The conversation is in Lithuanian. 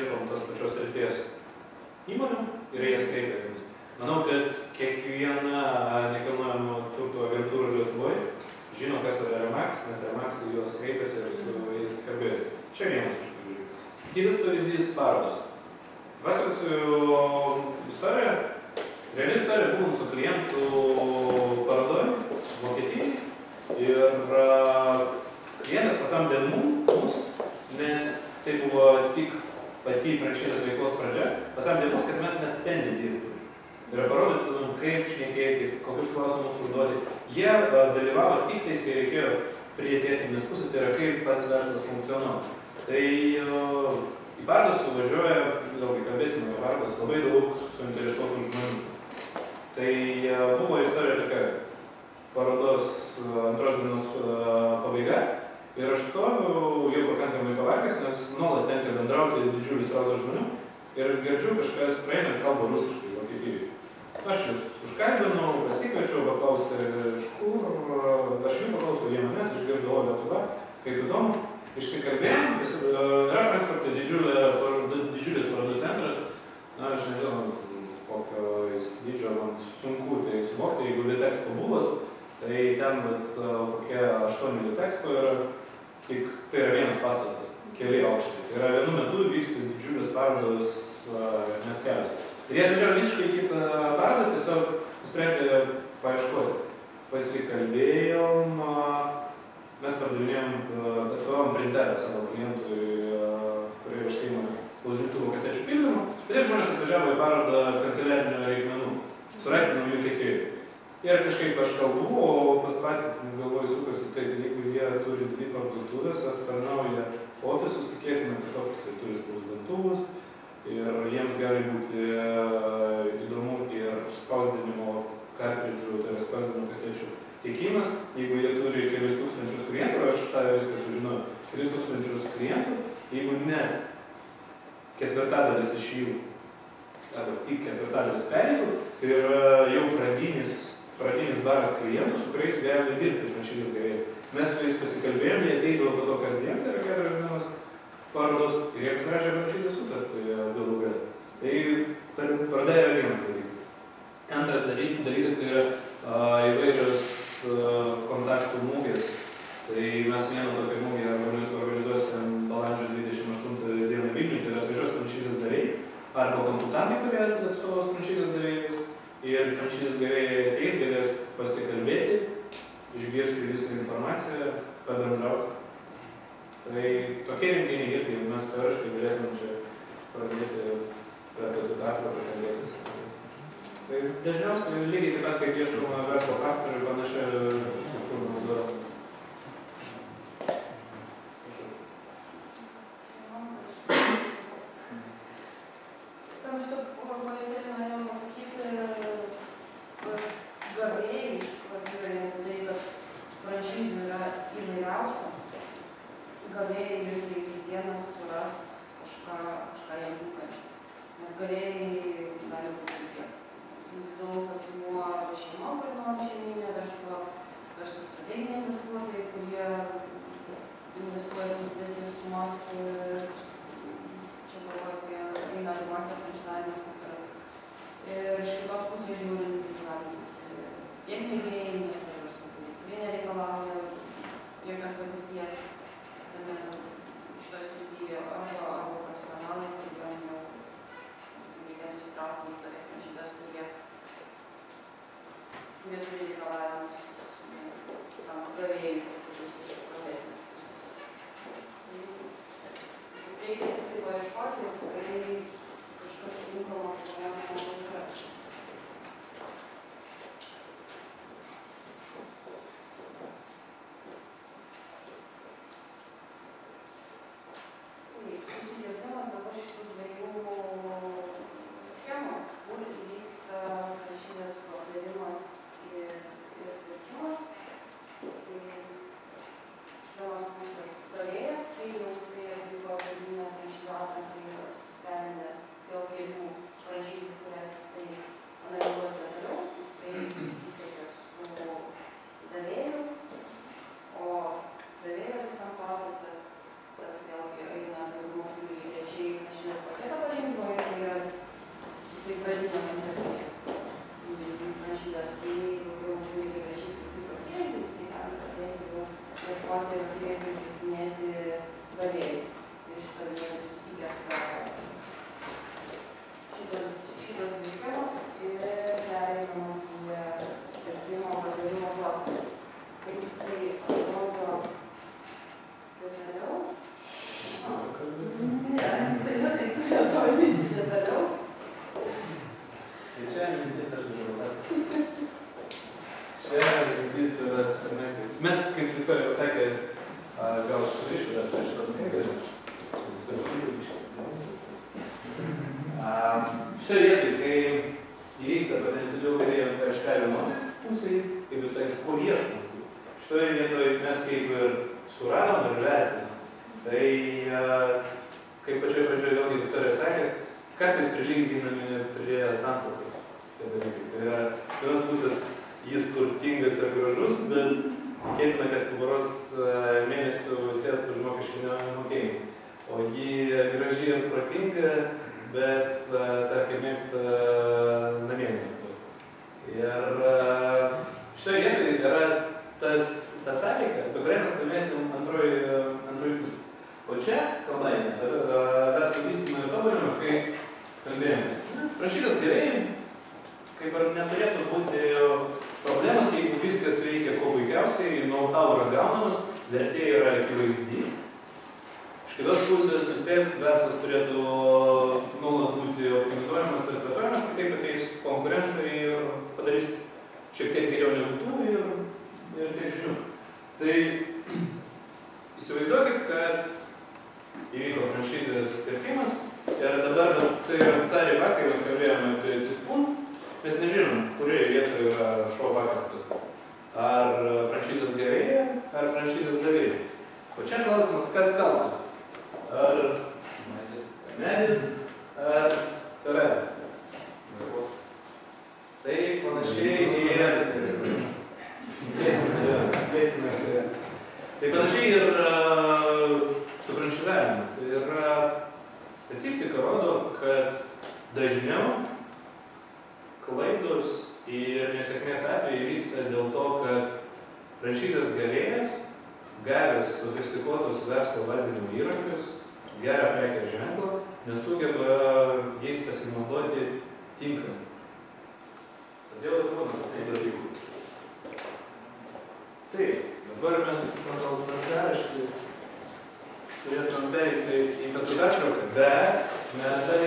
ieškom tos pačios srities įmonių ir jas kreipiamės. Manau, kad kiekviena nekilnojamo turto agentūra Lietuvoje žino, kas yra Remax, nes Remax juos kreipiasi ir su jais kalbėjosi. Čia vienas iš pavyzdžių. Kitas pavyzdys – parodos. Pasakosiu istoriją. Reali istorija, buvom su klientu parodoje Vokietijai ir klientas pasamdė mus, nes tai buvo tik pati franšizės veiklos pradžia, pasamdė mus, kad mes net stendį dirbtume. Ir parodytų, kaip šnekėti, kokius klausimus užduoti. Jie dalyvavo tik tais, kai reikėjo prie techninės pusės, tai yra kaip pats verslas funkcionuoja. Tai į parodas suvažiuoja, vėlgi kalbėsime apie parodas, labai daug suinteresuotų žmonių. Tai buvo istorija tokia parodos antros dienos pabaiga ir aš stoviu jau pakankamai pavargęs, nes nuolat tenka bendrauti didžiulis srautas žmonių ir girdžiu kažkas praeina kalba rusiškai Vokietijai. Aš jūs užkalbinau, pasikviečiau, paklausti iš kur, aš jų paklausiau jie manęs, išgirdau Lietuva, kaip įdomu, išsikalbėjom, yra Frankfurte didžiulis parodų centras, na, aš nežinau, kokio jis dydžio, man sunku tai suvokti, jeigu Litexpo buvot, tai ten kokie 8 Litexpo yra, tik tai yra vienas pastatas, keli aukštai, tai yra vienu metu vyksta didžiulis parodos net kelias. Ir jie atvažiavo visiškai kitą parodą, tiesiog nusprendė paieškoti. Pasikalbėjom, mes pardavinėjom, atstovavom printerą savo klientui, kurie užsiima spausdintuvo kasečių pildymu. Tai žmonės atvažiavo į parodą kanceliarinių reikmenų, surasti naujų tiekėjų. Ir kažkaip aš kalbu, o pas patį galvoju sukosi, tai jeigu jie turi 2 parduotuvės, aptarnauja ofisus, tikėtina, kad ofisai turi spausdintuvus. Ir jiems gali būti įdomu ir spausdinimo kartridžų, tai yra spausdinimo kasečių tiekimas. Jeigu jie turi kelius tūkstančius klientų, aš tą viską sužinau, kelius tūkstančius klientų, jeigu net ketvirtadalis iš jų, arba tik ketvirtadalis pereitų, tai yra jau pradinis baras klientų, su kuriais gali dirbti franšizės gavėjas. Mes su jais pasikalbėjom, jie ateidavo po to kasdien, tai yra 4 dienos parodos, ir jie pasirašė franšizės sutartį galų gale. Tai paroda yra vienas dalykas. Antras dalykas tai yra įvairios kontaktų mūgės. Tai mes vieną tokią mūgę organizuosim balandžio 28 dieną Vilniuje, tai yra atvažiuos franšizės davėjai, arba konsultantai, kurie atstovaus franšizės davėjus, ir franšizės gavėjai ateis, galės pasikalbėti, išgirsti visą informaciją, pabendrauti. Tai tokie renginiai irgi mes teoriškai galėtume čia pradėti apie tų darbą prakalbėtis. Tai dažniausiai lygiai taip pat, kaip ieškoma verslo partnerių ir panašiai struktūrų naudojama. Norėjom pasakyti gavėjai, iš kur atsiveria tai, kad franšizių yra įvairiausių. Gavėjai irgi kiekvienas suras kažką jam būkančių. Nes gavėjai gali būti tiek individualus asmuo arba šeima, kuri nori šeiminio verslo, versus strateginiai investuotojai, kurie investuoja didesnės sumas, čia galvoju, apie eina žmonės ar franšizavimo kultūrą. Ir iš kitos pusės žiūrint, tai gali būti tiek mėgėjai investuotojai verslo, kurie nereikalauja jokios patirties šitoj srityje arba profesionalai, kuriem jau reikėtų įsitraukti į tokias franšizes, kurie turi reikalavimus tam gavėjai kažkokius iš profesinės pusės. Viktorija pasakė, gal aš turiu išvadą prieš tas skaidrės. Šitoje vietoje, kai įvyksta potencialių gavėjų kažką vienoj pusėje, kaip jūs sakėte, kur ieškom. Šitoje vietoje mes kaip ir suradom ir vertinam. Tai, kaip pačioje pradžioje vėlgi Viktorija sakė, kartais prilyginami prie santuokos. Tai yra, vienos pusės jis turtingas ir gražus, bet tikėtina, kad po poros mėnesių sės už mokesčių nemokėjimą. O ji graži ir protinga, bet, tarkim, mėgsta namėnį. Ir šitoje vietoje yra ta sąveika, apie kurią mes kalbėsim antroji pusė. O čia kalba eina apie verslo vystymą ir tobulinimą, kai kalbėjomės. Franšizės gavėjai, kaip ir neturėtų būti problemos, jeigu viskas veikia kuo puikiausiai, know-how yra gaunamas, vertė yra akivaizdi. Iš kitos pusės vis tiek verslas turėtų nuolat būti optimizuojamas ir plėtojamas, kitaip ateis konkurentai ir padarys šiek tiek geriau negu tu ir tiek žinių. Tai įsivaizduokit, kad įvyko franšizės pirkimas ir dabar tai yra ta riba, kai mes kalbėjome apie dispun, mes nežinom, kurioje vietoje yra šuo pakastas. Ar franšizės gavėja, ar franšizės davėja. O čia klausimas, kas kaltas? Ar medis, ar fereras? Tai panašiai ir su franšizavimu. Tai yra statistika rodo, kad dažniau klaidos ir nesėkmės atvejai vyksta dėl to, kad franšizės gavėjas, gavęs sofistikuotus verslo valdymo įrankius, gerą prekės ženklą, nesugeba jais pasinaudoti tinkamai. Todėl atrodo tokių dalykų. Taip, dabar mes pagal tvarkaraštį turėtume pereiti į pietų pertrauką, bet mes dar